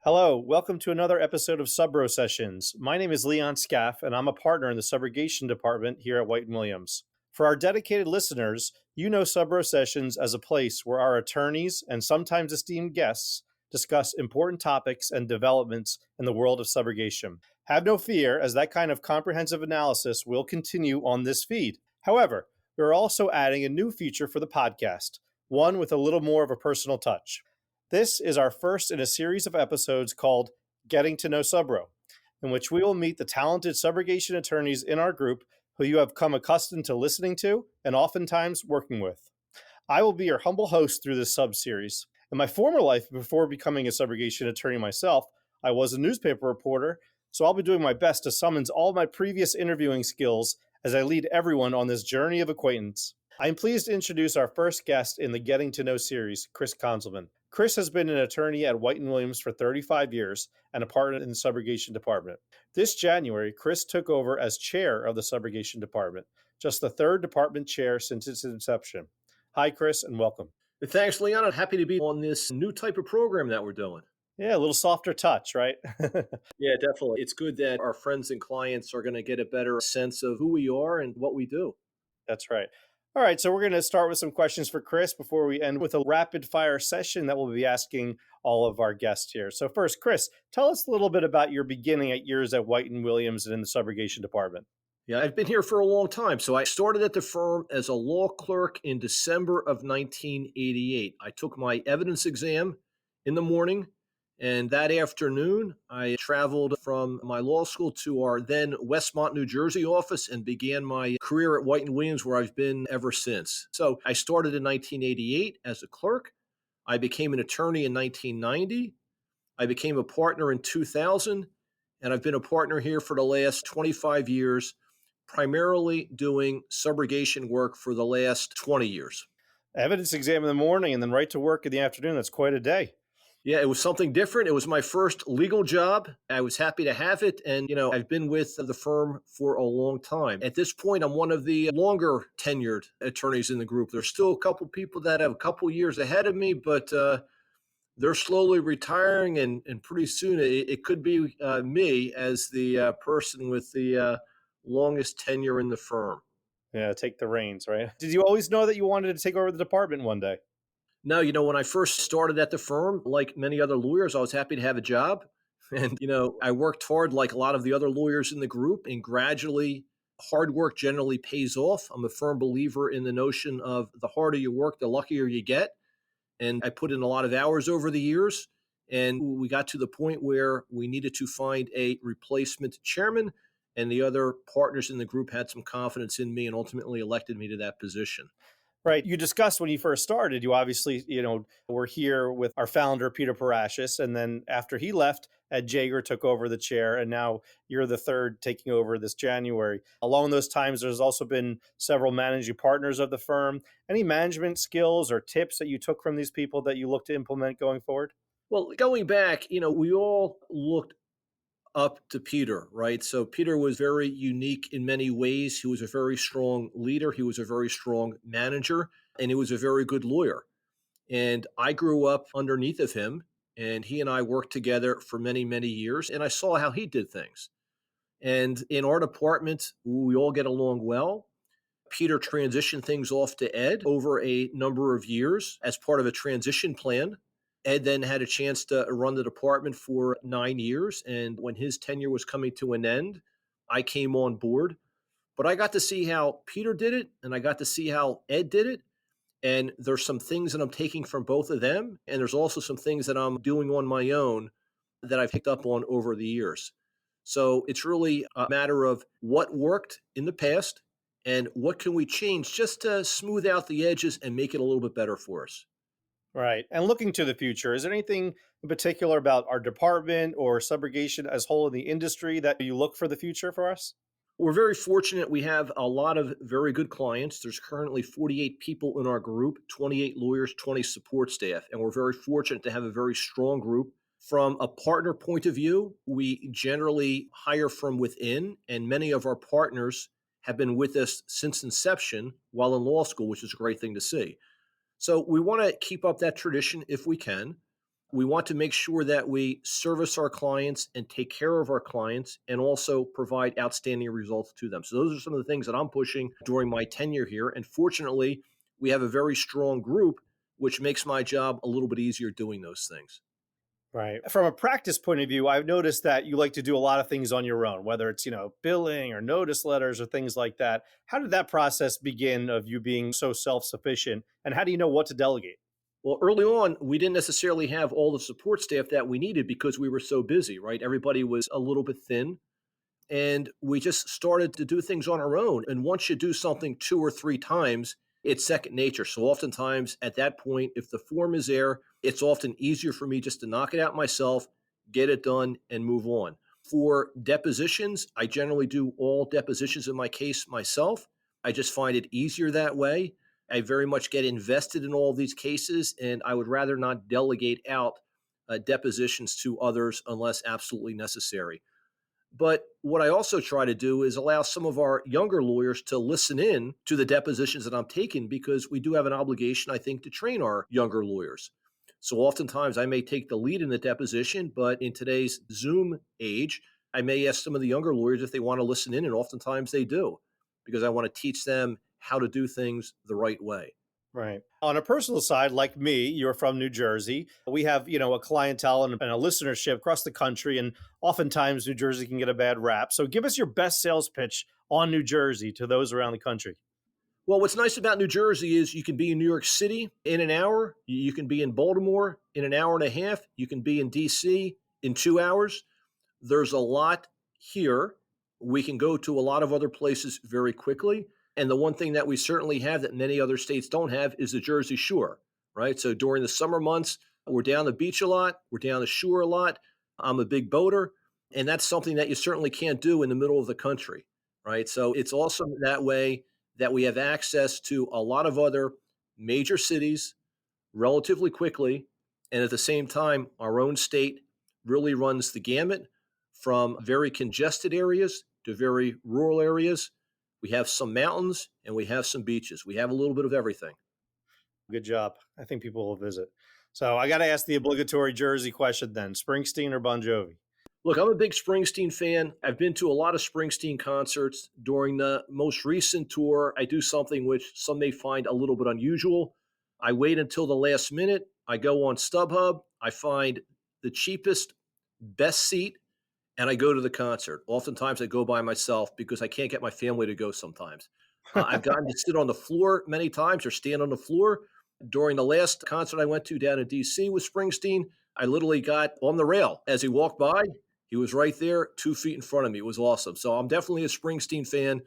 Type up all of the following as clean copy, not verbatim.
Hello, welcome to another episode of Subro Sessions. My name is Lian Skaf, and I'm a partner in the Subrogation Department here at White & Williams. For our dedicated listeners, you know Subro Sessions as a place where our attorneys and sometimes esteemed guests discuss important topics and developments in the world of subrogation. Have no fear, as that kind of comprehensive analysis will continue on this feed. However, we're also adding a new feature for the podcast, one with a little more of a personal touch. This is our first in a series of episodes called Getting to Know Subro, in which we will meet the talented subrogation attorneys in our group who you have come accustomed to listening to and oftentimes working with. I will be your humble host through this sub-series. In my former life, before becoming a subrogation attorney myself, I was a newspaper reporter, so I'll be doing my best to summon all my previous interviewing skills as I lead everyone on this journey of acquaintance. I am pleased to introduce our first guest in the Getting to Know series, Chris Konzelmann. Chris has been an attorney at White & Williams for 35 years and a partner in the Subrogation Department. This January, Chris took over as chair of the Subrogation Department, just the third department chair since its inception. Hi, Chris, and welcome. Thanks, Leon. I'm happy to be on this new type of program that we're doing. Yeah, a little softer touch, right? Yeah, definitely. It's good that our friends and clients are going to get a better sense of who we are and what we do. That's right. All right, so we're going to start with some questions for Chris before we end with a rapid fire session that we'll be asking all of our guests here. So first, Chris, tell us a little bit about your beginning at years at White & Williams and in the Subrogation Department. Yeah, I've been here for a long time. So I started at the firm as a law clerk in December of 1988. I took my evidence exam in the morning, and that afternoon, I traveled from my law school to our then Westmont, New Jersey office and began my career at White & Williams, where I've been ever since. So I started in 1988 as a clerk. I became an attorney in 1990. I became a partner in 2000, and I've been a partner here for the last 25 years, primarily doing subrogation work for the last 20 years. Evidence exam in the morning and then right to work in the afternoon. That's quite a day. Yeah, it was something different. It was my first legal job. I was happy to have it. And, I've been with the firm for a long time. At this point, I'm one of the longer tenured attorneys in the group. There's still a couple people that have a couple years ahead of me, but they're slowly retiring. And pretty soon it could be me as the person with the longest tenure in the firm. Yeah, take the reins, right? Did you always know that you wanted to take over the department one day? No, when I first started at the firm, like many other lawyers, I was happy to have a job. And, I worked hard like a lot of the other lawyers in the group, and gradually hard work generally pays off. I'm a firm believer in the notion of the harder you work, the luckier you get. And I put in a lot of hours over the years, and we got to the point where we needed to find a replacement chairman, and the other partners in the group had some confidence in me and ultimately elected me to that position. Right. You discussed when you first started, you obviously, were here with our founder, Peter Parashis. And then after he left, Ed Jager took over the chair. And now you're the third taking over this January. Along those times, there's also been several managing partners of the firm. Any management skills or tips that you took from these people that you look to implement going forward? Well, going back, we all looked up to Peter, right? So Peter was very unique in many ways. He was a very strong leader. He was a very strong manager, and he was a very good lawyer. And I grew up underneath of him, and he and I worked together for many, many years, and I saw how he did things. And in our department, we all get along well. Peter transitioned things off to Ed over a number of years as part of a transition plan. Ed then had a chance to run the department for 9 years. And when his tenure was coming to an end, I came on board. But I got to see how Peter did it, and I got to see how Ed did it. And there's some things that I'm taking from both of them. And there's also some things that I'm doing on my own that I've picked up on over the years. So it's really a matter of what worked in the past and what can we change just to smooth out the edges and make it a little bit better for us. Right. And looking to the future, is there anything in particular about our department or subrogation as a whole in the industry that you look for the future for us? We're very fortunate. We have a lot of very good clients. There's currently 48 people in our group, 28 lawyers, 20 support staff, and we're very fortunate to have a very strong group. From a partner point of view, we generally hire from within, and many of our partners have been with us since inception while in law school, which is a great thing to see. So we want to keep up that tradition if we can. We want to make sure that we service our clients and take care of our clients and also provide outstanding results to them. So those are some of the things that I'm pushing during my tenure here. And fortunately, we have a very strong group, which makes my job a little bit easier doing those things. Right. From a practice point of view, I've noticed that you like to do a lot of things on your own, whether it's, billing or notice letters or things like that. How did that process begin of you being so self-sufficient? And how do you know what to delegate? Well, early on, we didn't necessarily have all the support staff that we needed because we were so busy, right? Everybody was a little bit thin. And we just started to do things on our own. And once you do something two or three times, it's second nature. So oftentimes at that point, if the form is there, it's often easier for me just to knock it out myself, get it done, and move on. For depositions, I generally do all depositions in my case myself. I just find it easier that way. I very much get invested in all these cases, and I would rather not delegate out depositions to others unless absolutely necessary. But what I also try to do is allow some of our younger lawyers to listen in to the depositions that I'm taking because we do have an obligation, I think, to train our younger lawyers. So oftentimes I may take the lead in the deposition, but in today's Zoom age, I may ask some of the younger lawyers if they want to listen in, and oftentimes they do because I want to teach them how to do things the right way. Right. On a personal side, like me, you're from New Jersey. We have, a clientele and a listenership across the country. And oftentimes New Jersey can get a bad rap. So give us your best sales pitch on New Jersey to those around the country. Well, what's nice about New Jersey is you can be in New York City in an hour, you can be in Baltimore in an hour and a half, you can be in DC in 2 hours. There's a lot here. We can go to a lot of other places very quickly. And the one thing that we certainly have that many other states don't have is the Jersey Shore, right? So during the summer months, we're down the beach a lot, we're down the shore a lot. I'm a big boater, and that's something that you certainly can't do in the middle of the country, right? So it's awesome that way that we have access to a lot of other major cities relatively quickly. And at the same time, our own state really runs the gamut from very congested areas to very rural areas. We have some mountains and we have some beaches. We have a little bit of everything. Good job. I think people will visit. So I got to ask the obligatory Jersey question then, Springsteen or Bon Jovi? Look, I'm a big Springsteen fan. I've been to a lot of Springsteen concerts. During the most recent tour, I do something which some may find a little bit unusual. I wait until the last minute. I go on StubHub. I find the cheapest, best seat, and I go to the concert. Oftentimes, I go by myself because I can't get my family to go sometimes. I've gotten to sit on the floor many times or stand on the floor. During the last concert I went to down in DC with Springsteen, I literally got on the rail as he walked by. He was right there, 2 feet in front of me. It was awesome. So I'm definitely a Springsteen fan.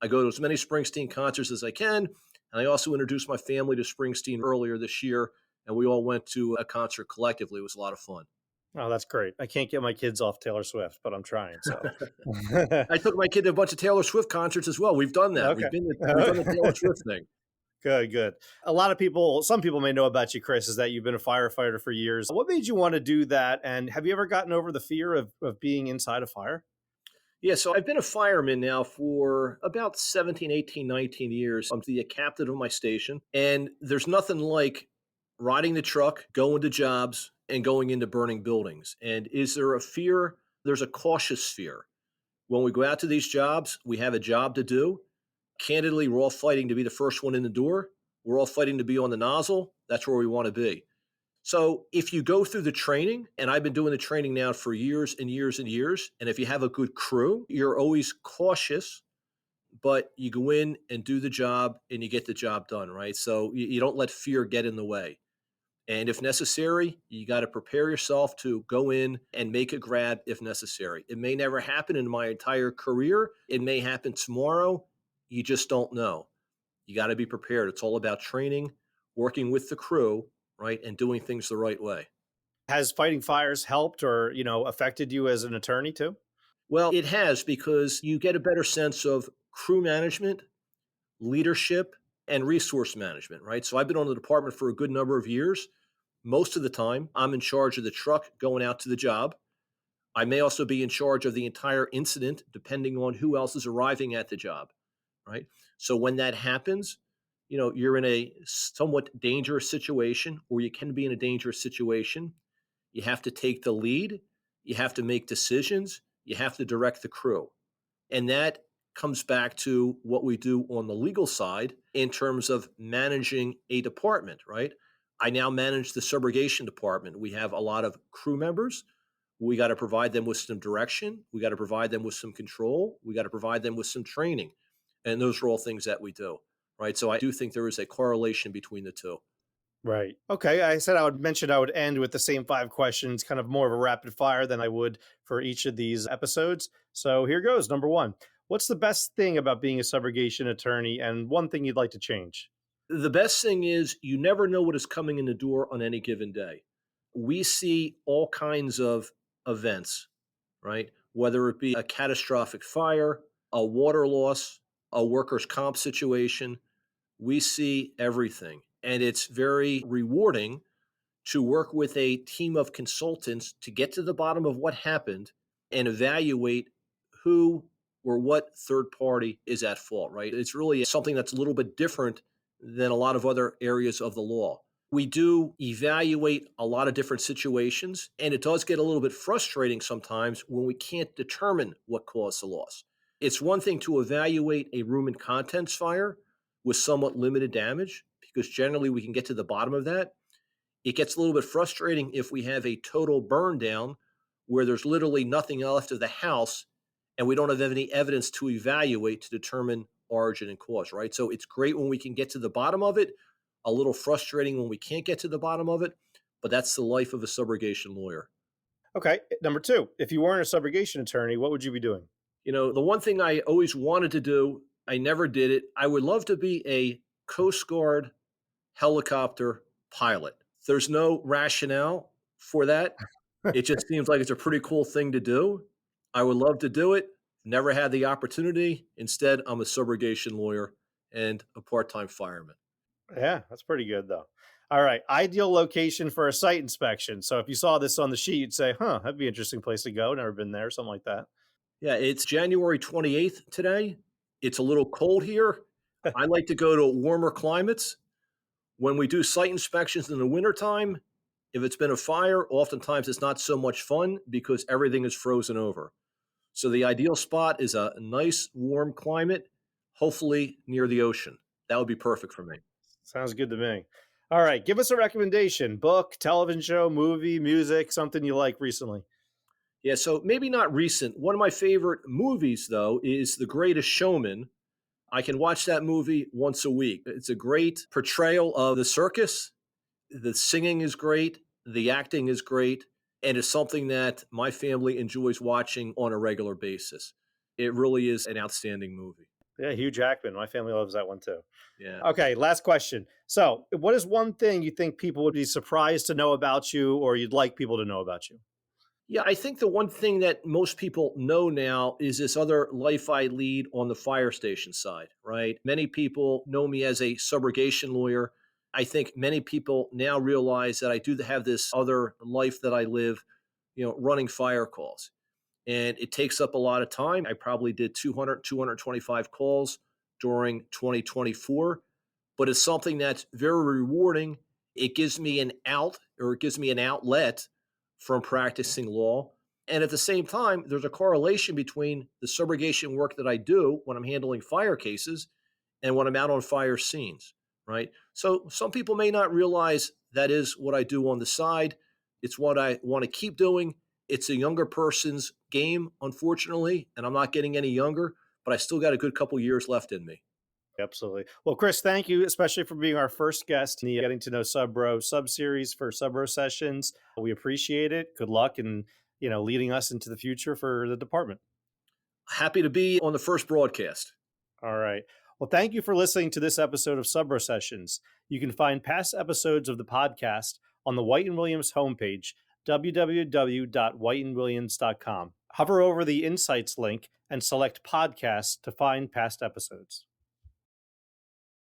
I go to as many Springsteen concerts as I can. And I also introduced my family to Springsteen earlier this year, and we all went to a concert collectively. It was a lot of fun. Oh, that's great. I can't get my kids off Taylor Swift, but I'm trying. So, I took my kid to a bunch of Taylor Swift concerts as well. We've done that. okay. We've done the Taylor Swift thing. Good, good. A lot of people, some people may know about you, Chris, is that you've been a firefighter for years. What made you want to do that? And have you ever gotten over the fear of being inside a fire? Yeah, so I've been a fireman now for about 17, 18, 19 years. I'm the captain of my station, and there's nothing like riding the truck, going to jobs, and going into burning buildings. And is there a fear? There's a cautious fear. When we go out to these jobs, we have a job to do. Candidly, we're all fighting to be the first one in the door. We're all fighting to be on the nozzle. That's where we want to be. So if you go through the training, and I've been doing the training now for years and years and years, and if you have a good crew, you're always cautious, but you go in and do the job and you get the job done, right? So you don't let fear get in the way. And if necessary, you got to prepare yourself to go in and make a grab if necessary. It may never happen in my entire career. It may happen tomorrow. You just don't know. You got to be prepared. It's all about training, working with the crew, right, and doing things the right way. Has fighting fires helped or, affected you as an attorney too? Well, it has because you get a better sense of crew management, leadership, and resource management, right? So I've been on the department for a good number of years. Most of the time, I'm in charge of the truck going out to the job. I may also be in charge of the entire incident, depending on who else is arriving at the job, right? So when that happens, you're in a somewhat dangerous situation, or you can be in a dangerous situation. You have to take the lead. You have to make decisions. You have to direct the crew. And that comes back to what we do on the legal side in terms of managing a department, right? I now manage the subrogation department. We have a lot of crew members. We got to provide them with some direction. We got to provide them with some control. We got to provide them with some training. And those are all things that we do, right? So I do think there is a correlation between the two. Right. Okay. I said I would mention I would end with the same five questions, kind of more of a rapid fire than I would for each of these episodes. So here goes. Number one, what's the best thing about being a subrogation attorney and one thing you'd like to change? The best thing is you never know what is coming in the door on any given day. We see all kinds of events, right? Whether it be a catastrophic fire, a water loss, a workers' comp situation, we see everything. And it's very rewarding to work with a team of consultants to get to the bottom of what happened and evaluate who or what third party is at fault, right? It's really something that's a little bit different than a lot of other areas of the law. We do evaluate a lot of different situations, and it does get a little bit frustrating sometimes when we can't determine what caused the loss. It's one thing to evaluate a room and contents fire with somewhat limited damage, because generally we can get to the bottom of that. It gets a little bit frustrating if we have a total burn down where there's literally nothing left of the house and we don't have any evidence to evaluate to determine origin and cause, right? So it's great when we can get to the bottom of it, a little frustrating when we can't get to the bottom of it, but that's the life of a subrogation lawyer. Okay. Number two, if you weren't a subrogation attorney, what would you be doing? The one thing I always wanted to do, I never did it. I would love to be a Coast Guard helicopter pilot. There's no rationale for that. It just seems like it's a pretty cool thing to do. I would love to do it. Never had the opportunity. Instead, I'm a subrogation lawyer and a part-time fireman. Yeah, that's pretty good though. All right. Ideal location for a site inspection. So if you saw this on the sheet, you'd say, huh, that'd be an interesting place to go. Never been there, something like that. Yeah, it's January 28th today. It's a little cold here. I like to go to warmer climates. When we do site inspections in the wintertime, if it's been a fire, oftentimes it's not so much fun because everything is frozen over. So the ideal spot is a nice warm climate, hopefully near the ocean. That would be perfect for me. Sounds good to me. All right. Give us a recommendation: book, television show, movie, music, something you like recently. Yeah, so maybe not recent. One of my favorite movies, though, is The Greatest Showman. I can watch that movie once a week. It's a great portrayal of the circus. The singing is great, the acting is great, and it's something that my family enjoys watching on a regular basis. It really is an outstanding movie. Yeah, Hugh Jackman. My family loves that one too. Yeah. Okay, last question. So, what is one thing you think people would be surprised to know about you or you'd like people to know about you? Yeah, I think the one thing that most people know now is this other life I lead on the fire station side, right? Many people know me as a subrogation lawyer. I think many people now realize that I do have this other life that I live, running fire calls. And it takes up a lot of time. I probably did 200, 225 calls during 2024, but it's something that's very rewarding. It gives me an out, or it gives me an outlet from practicing law. And at the same time, there's a correlation between the subrogation work that I do when I'm handling fire cases and when I'm out on fire scenes, right? So some people may not realize that is what I do on the side. It's what I want to keep doing. It's a younger person's game, unfortunately, and I'm not getting any younger, but I still got a good couple years left in me. Absolutely. Well, Chris, thank you, especially for being our first guest in the Getting to Know Subro sub-series for Subro Sessions. We appreciate it. Good luck in, leading us into the future for the department. Happy to be on the first broadcast. All right. Well, thank you for listening to this episode of Subro Sessions. You can find past episodes of the podcast on the White and Williams homepage, www.whiteandwilliams.com. Hover over the Insights link and select podcasts to find past episodes.